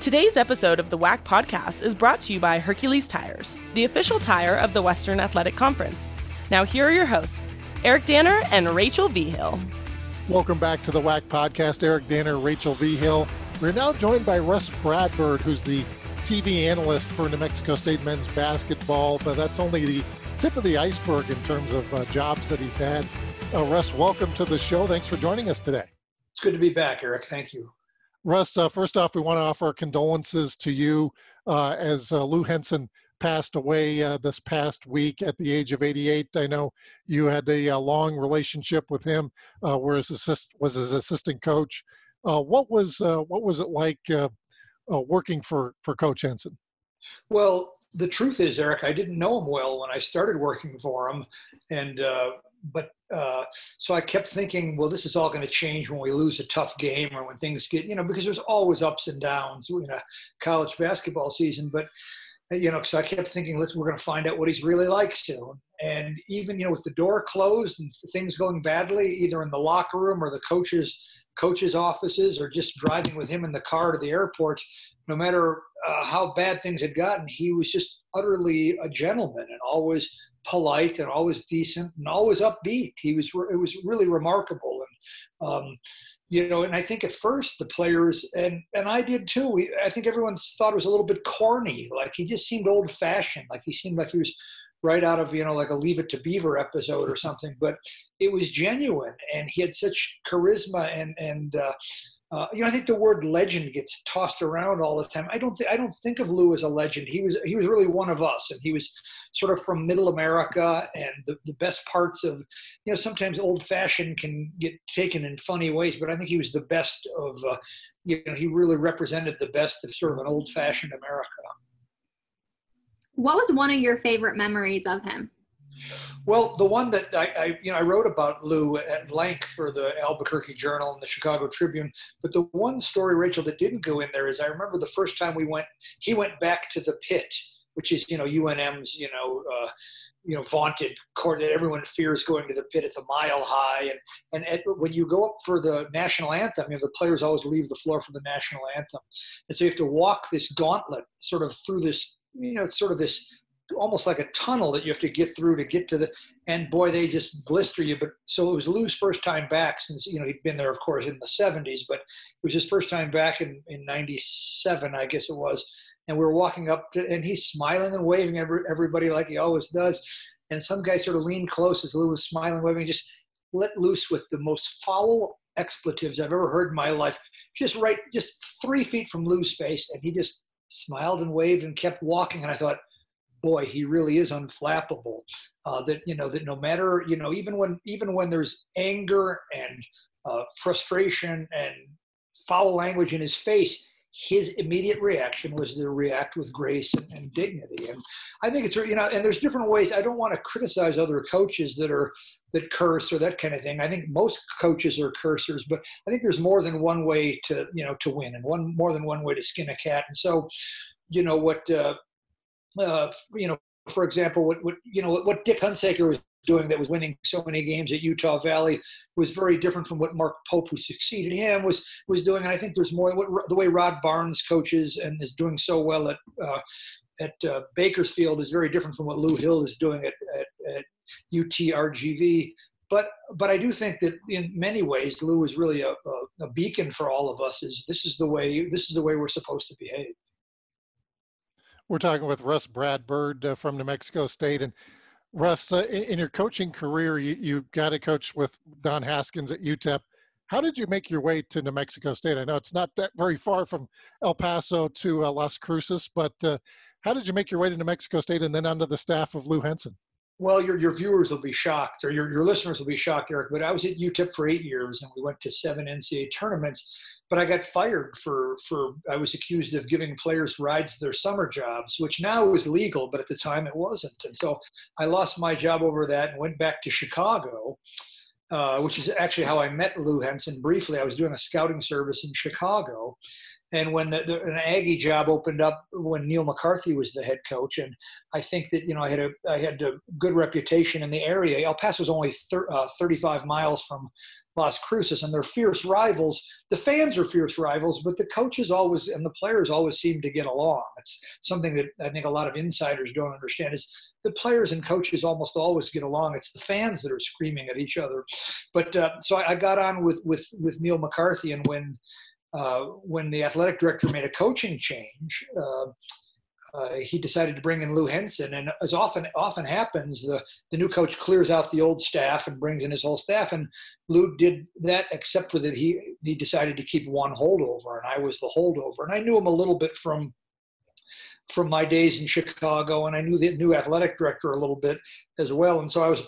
Today's episode of the WAC podcast is brought to you by Hercules Tires, the official tire of the Western Athletic Conference. Now here are your hosts, Eric Danner and Rachel Vigil. Welcome back to the WAC podcast. Eric Danner, Rachel Vigil. We're now joined by Rus Bradburd, who's the TV analyst for New Mexico State men's basketball, but that's only the tip of the iceberg in terms of jobs that he's had. Rus, welcome to the show. Thanks for joining us today. It's good to be back, Eric. Thank you. Rus, first off, we want to offer our condolences to you as Lou Henson passed away this past week at the age of 88. I know you had a long relationship with him, was his assistant coach. What was it like working for Coach Henson? Well, the truth is, Eric, I didn't know him well when I started working for him, and so I kept thinking, well, this is all going to change when we lose a tough game or when things get, because there's always ups and downs in a college basketball season. But, so I kept thinking, we're going to find out what he's really like soon. And even, with the door closed and things going badly, either in the locker room or the coaches' offices or just driving with him in the car to the airport, no matter how bad things had gotten, he was just utterly a gentleman and always polite and always decent and always upbeat. It was really remarkable. And, and I think at first the players, and I did too, I think everyone thought it was a little bit corny. Like he just seemed old fashioned. Like he seemed like he was right out of, like a Leave It to Beaver episode or something, but it was genuine and he had such charisma and I think the word legend gets tossed around all the time. I don't think of Lou as a legend. He was really one of us, and he was sort of from Middle America, and the best parts of, sometimes old fashioned can get taken in funny ways, but I think he was the best of, he really represented the best of sort of an old fashioned America. What was one of your favorite memories of him? Well, the one that I wrote about Lou at length for the Albuquerque Journal and the Chicago Tribune, but the one story, Rachel, that didn't go in there is I remember the first time he went back to the pit, which is, UNM's, vaunted court that everyone fears going to the pit. It's a mile high. And when you go up for the national anthem, the players always leave the floor for the national anthem. And so you have to walk this gauntlet sort of through this, it's sort of this almost like a tunnel that you have to get through to get to and boy, they just blister you. But so it was Lou's first time back since, he'd been there, of course, in the 70s, but it was his first time back in 97, I guess it was. And we were walking up and he's smiling and waving everybody like he always does. And some guy sort of leaned close as Lou was smiling, waving, and just let loose with the most foul expletives I've ever heard in my life. Just 3 feet from Lou's face. And he just smiled and waved and kept walking. And I thought, boy, he really is unflappable. That no matter, even when there's anger and frustration and foul language in his face, his immediate reaction was to react with grace and dignity. And I think it's, and there's different ways. I don't want to criticize other coaches that curse or that kind of thing. I think most coaches are cursers, but I think there's more than one way to win and more than one way to skin a cat. And so, for example, what Dick Hunsaker was doing that was winning so many games at Utah Valley was very different from what Mark Pope, who succeeded him, was doing. And I think there's more the way Rod Barnes coaches and is doing so well at Bakersfield is very different from what Lou Hill is doing at UTRGV. But I do think that in many ways Lou is really a beacon for all of us. This is the way we're supposed to behave. We're talking with Rus Bradburd from New Mexico State. And Rus, in your coaching career, you got to coach with Don Haskins at UTEP. How did you make your way to New Mexico State? I know it's not that very far from El Paso to Las Cruces, but how did you make your way to New Mexico State and then onto the staff of Lou Henson? Well, your viewers will be shocked, or your listeners will be shocked, Eric, but I was at UTEP for 8 years, and we went to 7 NCAA tournaments. But I got fired I was accused of giving players rides to their summer jobs, which now is legal, but at the time it wasn't. And so I lost my job over that and went back to Chicago, which is actually how I met Lou Henson briefly. I was doing a scouting service in Chicago. And when an Aggie job opened up when Neil McCarthy was the head coach, and I think that I had a good reputation in the area. El Paso was only 35 miles from Las Cruces, and they're fierce rivals. The fans are fierce rivals, but the coaches always and the players always seem to get along. It's something that I think a lot of insiders don't understand is the players and coaches almost always get along. It's the fans that are screaming at each other. But so I got on with Neil McCarthy, and when the athletic director made a coaching change, he decided to bring in Lou Henson, and as often happens, the new coach clears out the old staff and brings in his whole staff. And Lou did that, except for that he decided to keep one holdover, and I was the holdover. And I knew him a little bit from my days in Chicago, and I knew the new athletic director a little bit as well. And so I was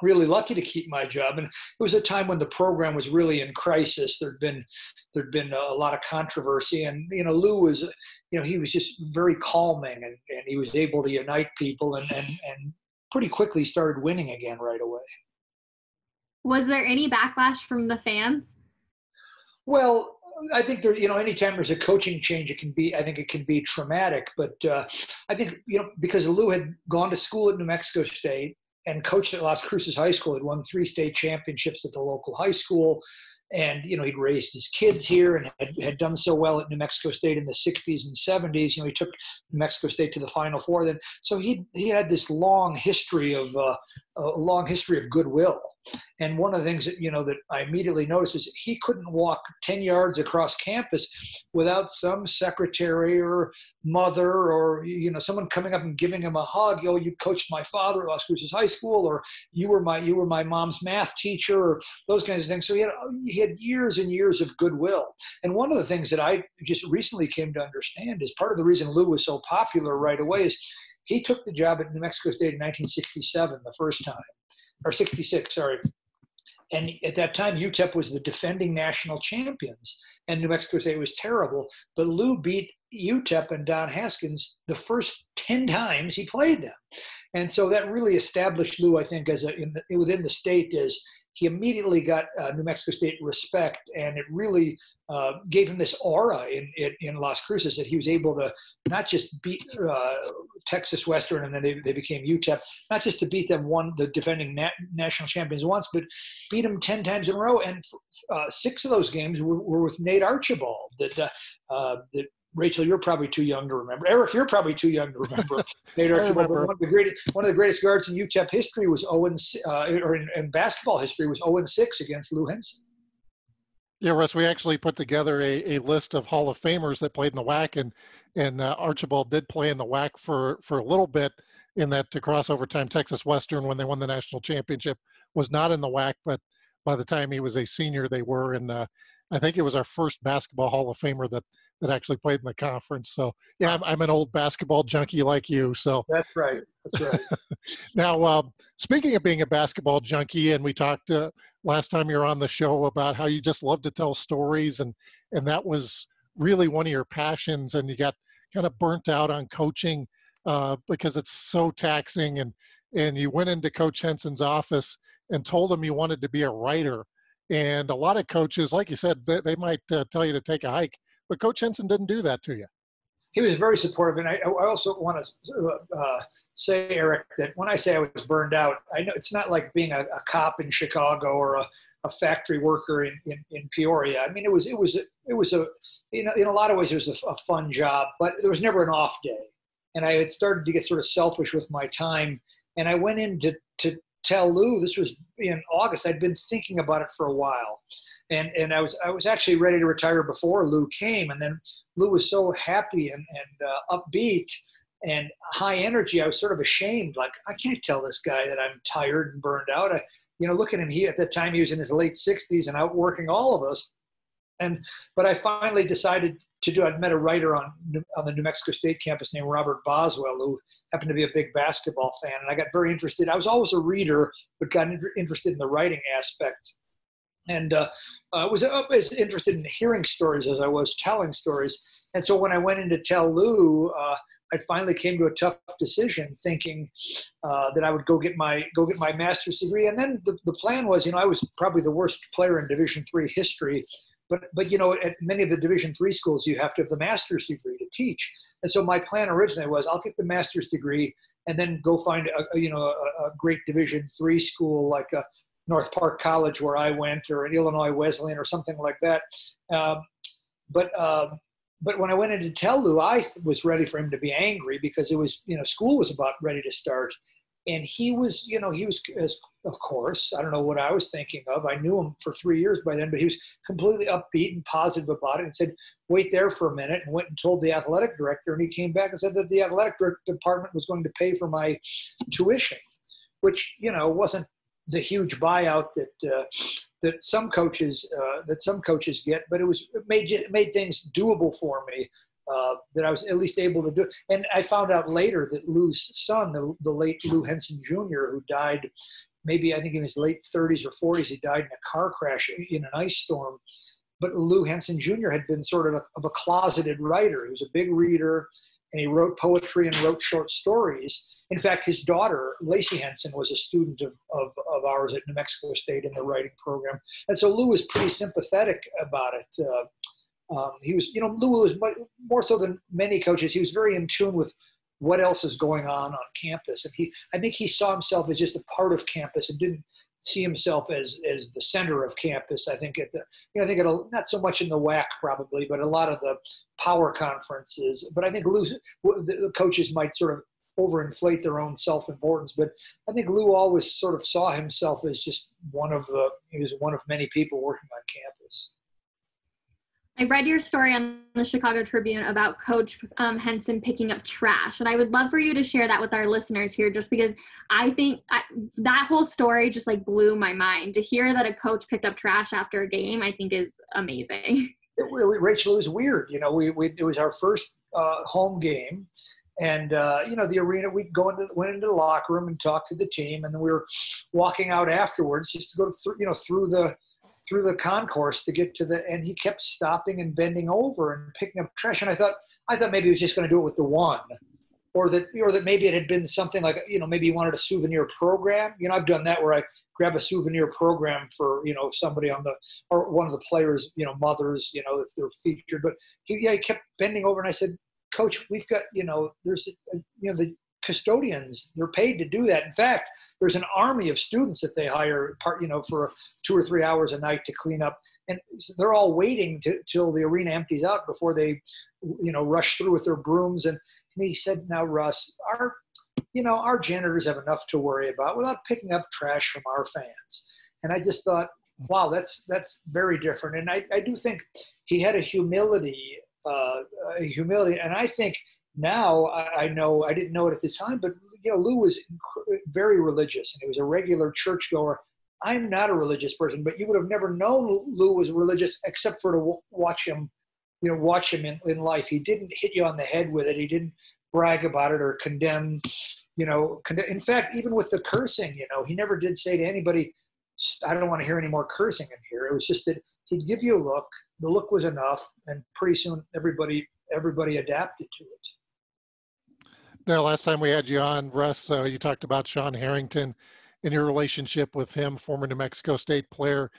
really lucky to keep my job. And it was a time when the program was really in crisis. There'd been a lot of controversy, and Lou was, he was just very calming, and he was able to unite people, and pretty quickly started winning again right away. Was there any backlash from the fans? Well, I think there, anytime there's a coaching change, I think it can be traumatic. But I think, because Lou had gone to school at New Mexico State and coached at Las Cruces High School, had won 3 state championships at the local high school. And, he'd raised his kids here and had done so well at New Mexico State in the 60s and 70s. He took New Mexico State to the Final Four then. So he had this long history of goodwill. And one of the things that, that I immediately noticed is he couldn't walk 10 yards across campus without some secretary or mother or, someone coming up and giving him a hug. You coached my father at Las Cruces High School, or you were my mom's math teacher, or those kinds of things. So he had years and years of goodwill. And one of the things that I just recently came to understand is part of the reason Lou was so popular right away is he took the job at New Mexico State in 1967, the first time. Or 66, sorry. And at that time, UTEP was the defending national champions, and New Mexico State was terrible. But Lou beat UTEP and Don Haskins the first 10 times he played them. And so that really established Lou, I think, within the state, as he immediately got New Mexico State respect, and it really gave him this aura in Las Cruces that he was able to not just beat Texas Western, and then they became UTEP, not just to beat them, the defending national champions once, but beat them 10 times in a row. And 6 of those games were with Nate Archibald. That Rachel, you're probably too young to remember. Eric, you're probably too young to remember. Nate Archibald, one of the greatest guards in UTEP history was in basketball history was 0-6 against Lou Henson. Yeah, Russ, we actually put together a list of Hall of Famers that played in the WAC, and Archibald did play in the WAC for a little bit in that crossover time. Texas Western, when they won the national championship, was not in the WAC, but by the time he was a senior, they were. And I think it was our first basketball Hall of Famer that actually played in the conference. So, yeah, I'm an old basketball junkie like you. So That's right. Now, speaking of being a basketball junkie, and we talked last time you were on the show about how you just love to tell stories, and that was really one of your passions, and you got kind of burnt out on coaching because it's so taxing, and you went into Coach Henson's office and told him you wanted to be a writer. And a lot of coaches, like you said, they might tell you to take a hike, but Coach Henson didn't do that to you. He was very supportive. And I also want to say, Eric, that when I say I was burned out, I know it's not like being a cop in Chicago or a factory worker in Peoria. I mean, it was in a lot of ways, it was a fun job, but there was never an off day. And I had started to get sort of selfish with my time. And I went in to tell Lou, this was in August. I'd been thinking about it for a while. And I was actually ready to retire before Lou came. And then Lou was so happy and upbeat and high energy. I was sort of ashamed. Like, I can't tell this guy that I'm tired and burned out. Look at him. At that time, he was in his late 60s and outworking all of us. But I finally decided to do. I'd met a writer on the New Mexico State campus named Robert Boswell, who happened to be a big basketball fan, and I got very interested. I was always a reader, but got interested in the writing aspect, and was as interested in hearing stories as I was telling stories. And so when I went in to tell Lou, I finally came to a tough decision, thinking that I would go get my master's degree. And then the plan was, I was probably the worst player in Division III history. But at many of the Division III schools, you have to have the master's degree to teach. And so my plan originally was, I'll get the master's degree and then go find a great Division III school like North Park College where I went, or at Illinois Wesleyan or something like that. But when I went in to tell Lou, I was ready for him to be angry because it was, school was about ready to start. And he was, of course, I don't know what I was thinking of. I knew him for 3 years by then, but he was completely upbeat and positive about it and said, wait there for a minute, and went and told the athletic director. And he came back and said that the athletic department was going to pay for my tuition, which, wasn't the huge buyout that some coaches get, but it made things doable for me. That I was at least able to do. And I found out later that Lou's son, the late Lou Henson Jr., who died maybe I think in his late 30s or 40s, he died in a car crash in an ice storm. But Lou Henson Jr. had been sort of a closeted writer. He was a big reader, and he wrote poetry and wrote short stories. In fact, his daughter, Lacey Henson, was a student of ours at New Mexico State in the writing program. And so Lou was pretty sympathetic about it. He was, Lou was more so than many coaches. He was very in tune with what else is going on campus, and I think he saw himself as just a part of campus and didn't see himself as the center of campus. I think not so much in the WAC probably, but a lot of the power conferences. But I think the coaches might sort of overinflate their own self-importance. But I think Lou always sort of saw himself as just he was one of many people working on campus. I read your story on the Chicago Tribune about Coach Henson picking up trash, and I would love for you to share that with our listeners here, just because I think that whole story just like blew my mind. To hear that a coach picked up trash after a game, I think is amazing. Rachel, it was weird. It was our first home game, and the arena. We went into the locker room and talked to the team, and then we were walking out afterwards just to go through the concourse to get to and he kept stopping and bending over and picking up trash. And I thought maybe he was just going to do it with the one, or that maybe it had been something like, maybe he wanted a souvenir program. I've done that where I grab a souvenir program for, somebody or one of the players, mothers, if they're featured. But he kept bending over, and I said, Coach, we've got, there's, the custodians, they're paid to do that. In fact, there's an army of students that they hire for 2 or 3 hours a night to clean up, and they're all waiting till the arena empties out before they rush through with their brooms. And he said, now Russ, our janitors have enough to worry about without picking up trash from our fans. And I just thought, wow, that's very different. And I do think he had a humility, and I think now I know, I didn't know it at the time, but Lou was very religious, and he was a regular churchgoer. I'm not a religious person, but you would have never known Lou was religious except for to watch him in life. He didn't hit you on the head with it. He didn't brag about it or condemn. In fact, even with the cursing, he never did say to anybody, I don't want to hear any more cursing in here. It was just that he'd give you a look. The look was enough, and pretty soon everybody adapted to it. Now, last time we had you on, Russ, you talked about Sean Harrington and your relationship with him, former New Mexico State player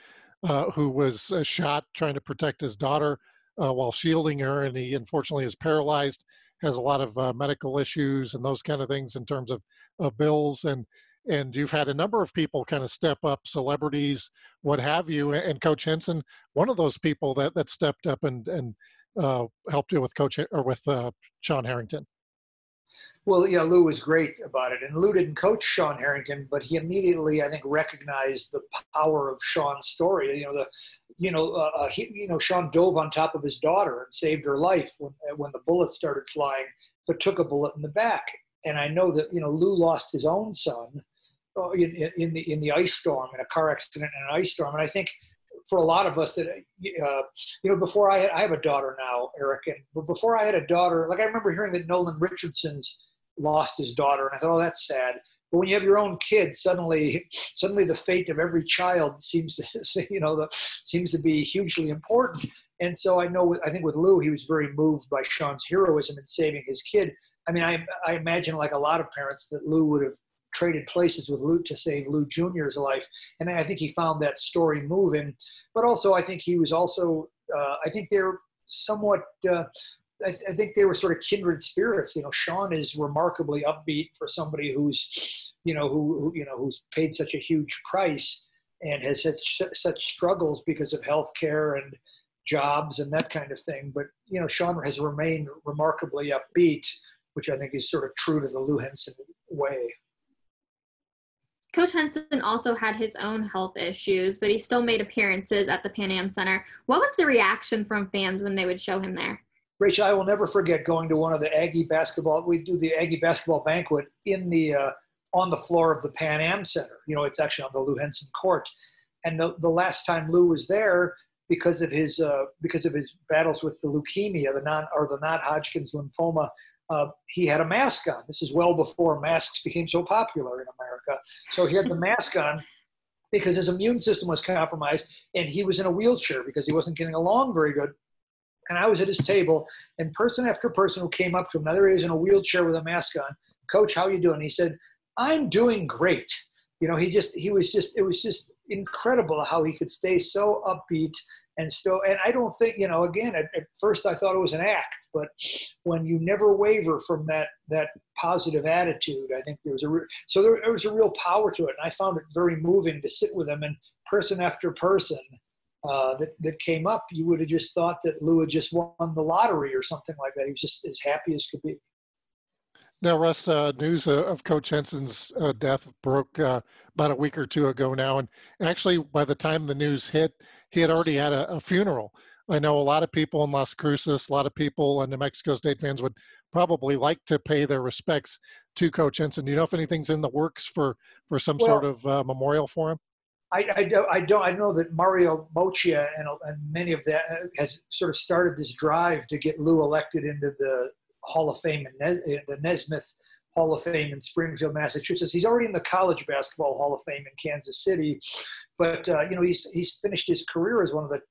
who was shot trying to protect his daughter while shielding her, and he unfortunately is paralyzed, has a lot of medical issues and those kind of things in terms of bills. And you've had a number of people kind of step up, celebrities, what have you, and Coach Henson, one of those people that stepped up and helped you with Sean Harrington. Well, yeah, Lou was great about it, and Lou didn't coach Sean Harrington, but he immediately, I think, recognized the power of Sean's story. Sean dove on top of his daughter and saved her life when the bullets started flying, but took a bullet in the back. And I know that Lou lost his own son in the ice storm, in a car accident in an ice storm, and I think for a lot of us that, before I have a daughter now, Eric, but before I had a daughter, like I remember hearing that Nolan Richardson's lost his daughter, and I thought, oh, that's sad. But when you have your own kid, suddenly the fate of every child seems to be hugely important. And so I think with Lou, he was very moved by Sean's heroism in saving his kid. I mean, I imagine, like a lot of parents, that Lou would have traded places with Lou to save Lou Jr.'s life. And I think he found that story moving. But also, I think he was also, I think they're somewhat, I think they were sort of kindred spirits. Sean is remarkably upbeat for somebody who's, who's paid such a huge price. and has had such struggles because of health care and jobs and that kind of thing. But, Sean has remained remarkably upbeat, which I think is sort of true to the Lou Henson way. Coach Henson also had his own health issues, but he still made appearances at the Pan Am Center. What was the reaction from fans when they would show him there? Rachel, I will never forget going to one of the Aggie basketball. We do the Aggie basketball banquet in the on the floor of the Pan Am Center. It's actually on the Lou Henson court. And the last time Lou was there, because of his battles with the leukemia, the non-Hodgkin's lymphoma, he had a mask on. This is well before masks became so popular in America. So he had the mask on because his immune system was compromised, and he was in a wheelchair because he wasn't getting along very good. And I was at his table, and person after person who came up to him, now there he is in a wheelchair with a mask on. Coach, how you doing? He said, I'm doing great. It was just incredible how he could stay so upbeat and I don't think, again, at first I thought it was an act, but when you never waver from that positive attitude, I think there was a real power to it. And I found it very moving to sit with him, and person after person that came up, you would have just thought that Lou had just won the lottery or something like that. He was just as happy as could be. Now, Russ, news of Coach Henson's death broke about a week or two ago now. And actually, by the time the news hit, he had already had a funeral. I know a lot of people in Las Cruces, a lot of people and New Mexico State fans would probably like to pay their respects to Coach Henson. Do you know if anything's in the works for some sort of memorial for him? I don't. I know that Mario Moccia and many of that has sort of started this drive to get Lou elected into the Hall of Fame, the Nesmith Hall of Fame in Springfield, Massachusetts. He's already in the College Basketball Hall of Fame in Kansas City, but he's finished his career as one of the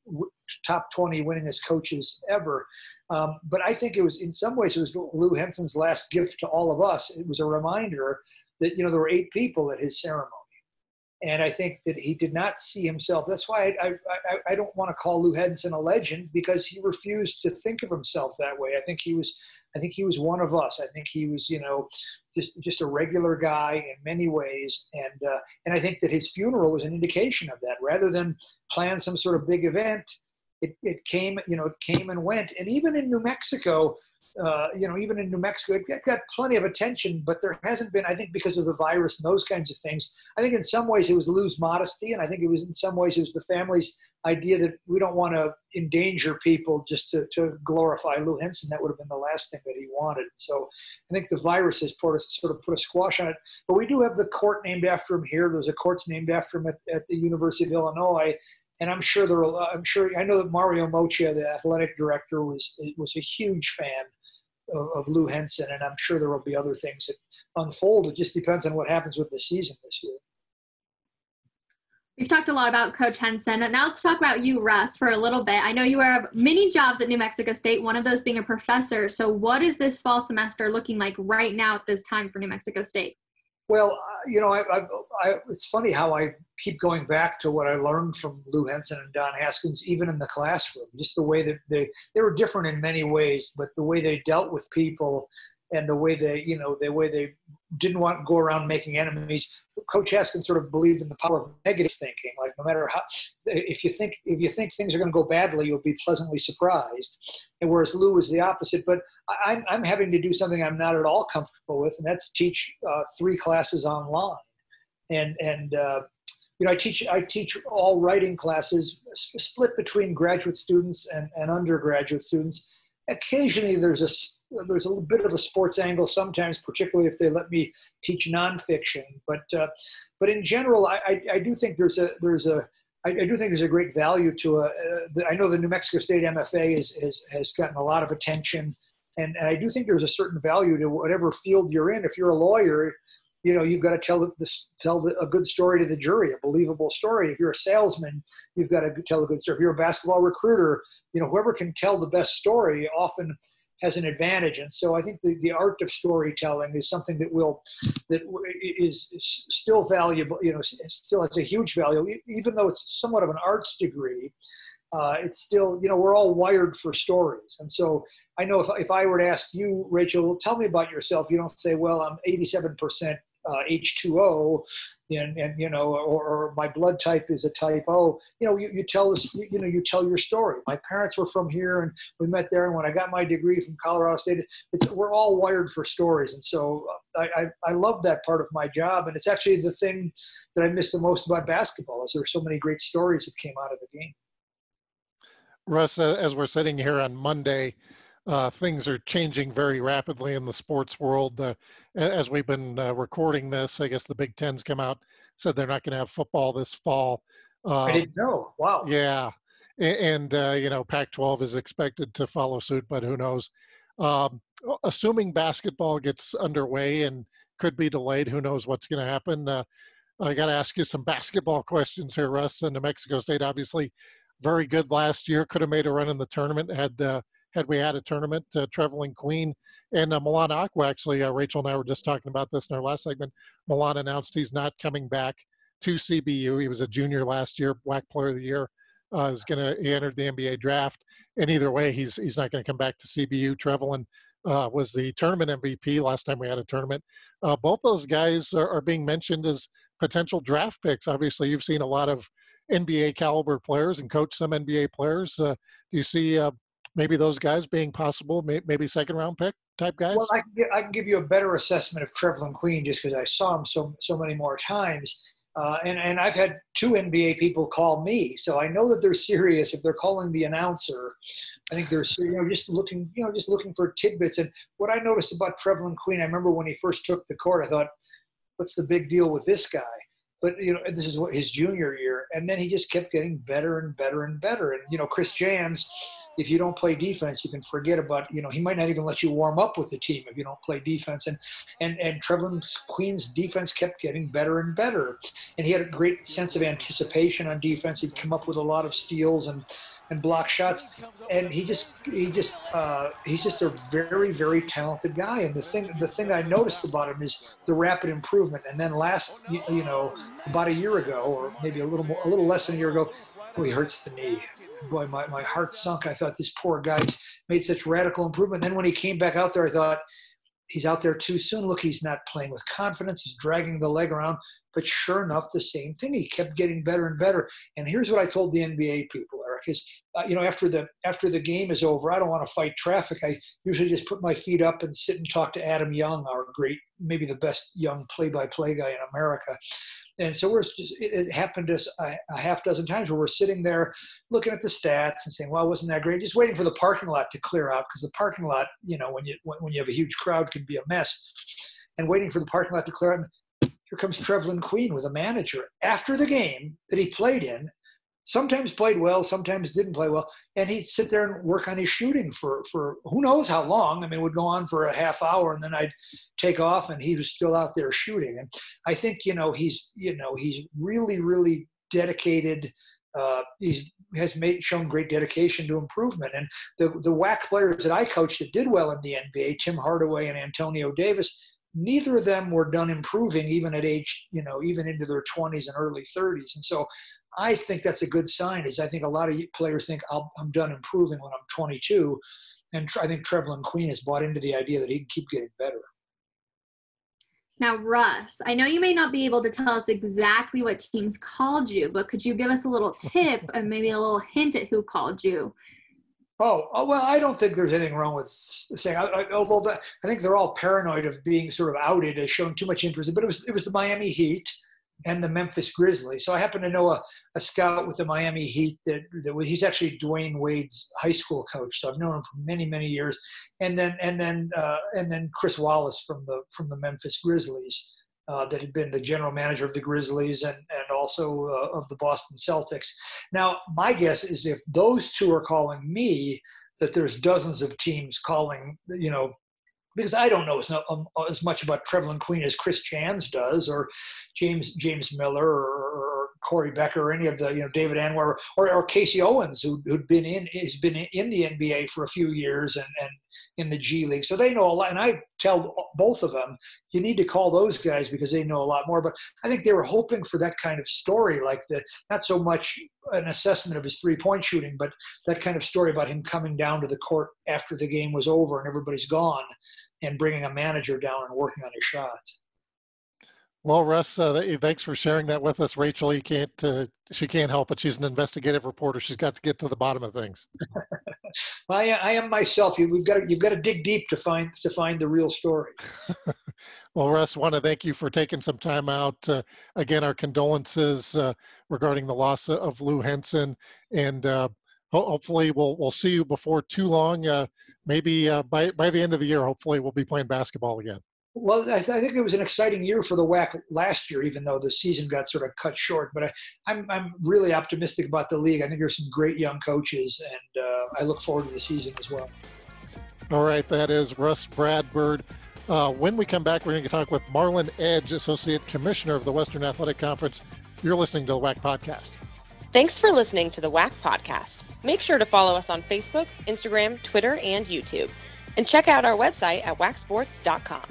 top 20 winningest coaches ever. But I think in some ways it was Lou Henson's last gift to all of us. It was a reminder that there were 8 people at his ceremony. And I think that he did not see himself. That's why I don't want to call Lou Henson a legend, because he refused to think of himself that way. I think he was one of us. I think he was, just a regular guy in many ways. And I think that his funeral was an indication of that. Rather than plan some sort of big event, it came and went. And even in New Mexico, it got plenty of attention, but there hasn't been, I think, because of the virus and those kinds of things. I think in some ways it was Lou's modesty, and I think in some ways it was the family's idea that we don't want to endanger people just to glorify Lou Henson. That would have been the last thing that he wanted. So I think the virus has put a squash on it. But we do have the court named after him here. There's a court's named after him at the University of Illinois. And I know that Mario Moccia, the athletic director, was a huge fan of Lou Henson, and I'm sure there will be other things that unfold. It just depends on what happens with the season this year. We've talked a lot about Coach Henson. Now let's talk about you, Russ, for a little bit. I know you have many jobs at New Mexico State, one of those being a professor. So what is this fall semester looking like right now at this time for New Mexico State? Well, it's funny how I keep going back to what I learned from Lou Henson and Don Haskins, even in the classroom. Just the way that they were different in many ways, but the way they dealt with people and the way they didn't want to go around making enemies. Coach Haskins sort of believed in the power of negative thinking. Like, no matter how, if you think things are going to go badly, you'll be pleasantly surprised. And whereas Lou was the opposite. But I'm having to do something I'm not at all comfortable with, and that's teach 3 classes online. And I teach all writing classes, split between graduate students and undergraduate students. Occasionally there's a little bit of a sports angle sometimes, particularly if they let me teach nonfiction. But in general, I do think there's a great value to I know the New Mexico State MFA has gotten a lot of attention, and I do think there's a certain value to whatever field you're in. If you're a lawyer, you've got to tell a good story to the jury, a believable story. If you're a salesman, you've got to tell a good story. If you're a basketball recruiter, whoever can tell the best story often has an advantage. And so I think the art of storytelling is something that is still valuable, still has a huge value, even though it's somewhat of an arts degree. It's still, we're all wired for stories. And so I know if I were to ask you, Rachel, tell me about yourself, you don't say, well, I'm 87% H2O, and you know, or my blood type is a type O. You know, you tell us, you know, you tell your story. My parents were from here, and we met there. And when I got my degree from Colorado State, we're all wired for stories, and so I love that part of my job. And it's actually the thing that I miss the most about basketball, is there are so many great stories that came out of the game. Russ, as we're sitting here on Monday, things are changing very rapidly in the sports world. As we've been recording this, I guess the Big Ten's come out, said they're not going to have football this fall. I didn't know. Wow. Yeah. And you know, Pac-12 is expected to follow suit, but who knows? Assuming basketball gets underway and could be delayed, who knows what's going to happen? I got to ask you some basketball questions here, Russ. New Mexico State, obviously, very good last year. Could have made a run in the tournament had we had a tournament. Trevelyan Queen and Milan Aqua, actually, Rachel and I were just talking about this in our last segment. Milan announced he's not coming back to CBU. He was a junior last year, WAC Player of the Year. He entered the NBA draft. And either way, he's not going to come back to CBU. Trevelyan was the tournament MVP last time we had a tournament. Both those guys are being mentioned as potential draft picks. Obviously, you've seen a lot of NBA caliber players and coached some NBA players. Do you see maybe those guys being possible, maybe second round pick type guys? Well, I can give you a better assessment of Trevelyan Queen just because I saw him so many more times. And I've had 2 NBA people call me, so I know that they're serious. If they're calling the announcer, I think they're, you know, just looking for tidbits. And what I noticed about Trevelyan Queen, I remember when he first took the court, I thought, what's the big deal with this guy? But, you know, this is what his junior year. And then he just kept getting better and better and better. And, you know, Chris Jans, if you don't play defense, you can forget about, you know, he might not even let you warm up with the team if you don't play defense. And Trevelyan Queen's defense kept getting better and better. And he had a great sense of anticipation on defense. He'd come up with a lot of steals and block shots. And he's just a very, very talented guy. And the thing I noticed about him is the rapid improvement. And then you know, about a year ago, or maybe a little less than a year ago, he hurts the knee. Boy, my heart sunk. I thought this poor guy's made such radical improvement. Then when he came back out there, I thought, he's out there too soon. Look, he's not playing with confidence. He's dragging the leg around. But sure enough, the same thing. He kept getting better and better. And here's what I told the NBA people, Eric, is, you know, after the game is over, I don't want to fight traffic. I usually just put my feet up and sit and talk to Adam Young, our great, maybe the best young play-by-play guy in America. And so it happened to us a half dozen times where we're sitting there looking at the stats and saying, well, wasn't that great? Just waiting for the parking lot to clear out, because the parking lot, you know, when you have a huge crowd, can be a mess. And waiting for the parking lot to clear out. And here comes Trevelyan Queen with a manager after the game that he played in. Sometimes played well, sometimes didn't play well. And he'd sit there and work on his shooting for who knows how long. I mean, it would go on for a half hour, and then I'd take off and he was still out there shooting. And I think, he's really, really dedicated. He has shown great dedication to improvement. And the WAC players that I coached that did well in the NBA, Tim Hardaway and Antonio Davis, neither of them were done improving even at age, even into their 20s and early 30s. And so I think that's a good sign. I think a lot of players think I'm done improving when I'm 22. And I think Trevelyan Queen has bought into the idea that he can keep getting better. Now, Russ, I know you may not be able to tell us exactly what teams called you, but could you give us a little tip and maybe a little hint at who called you? Oh well, I don't think there's anything wrong with saying, although I think they're all paranoid of being sort of outed as showing too much interest. But it was the Miami Heat and the Memphis Grizzlies. So I happen to know a scout with the Miami Heat he's actually Dwayne Wade's high school coach. So I've known him for many, many years. And then Chris Wallace from the Memphis Grizzlies, that had been the general manager of the Grizzlies and also of the Boston Celtics. Now, my guess is if those two are calling me, that there's dozens of teams calling, because I don't know as much about Trevelyan Queen as Chris Jans does, or James Miller, or Corey Becker, or any of the David Anwar, or Casey Owens, has been in the NBA for a few years and in the G League, so they know a lot. And I tell both of them, you need to call those guys because they know a lot more. But I think they were hoping for that kind of story, like not so much an assessment of his three-point shooting, but that kind of story about him coming down to the court after the game was over and everybody's gone, and bringing a manager down and working on his shot. Well, Russ, thanks for sharing that with us. Rachel, she can't help it. She's an investigative reporter. She's got to get to the bottom of things. I am myself. You've got to dig deep to find the real story. Well, Russ, want to thank you for taking some time out. Again, our condolences regarding the loss of Lou Henson, and hopefully we'll see you before too long. Maybe by the end of the year, hopefully we'll be playing basketball again. Well, I think it was an exciting year for the WAC last year, even though the season got sort of cut short. But I'm really optimistic about the league. I think there's some great young coaches, and I look forward to the season as well. All right, that is Rus Bradburd. When we come back, we're going to talk with Marlon Edge, Associate Commissioner of the Western Athletic Conference. You're listening to the WAC Podcast. Thanks for listening to the WAC Podcast. Make sure to follow us on Facebook, Instagram, Twitter, and YouTube. And check out our website at wacsports.com.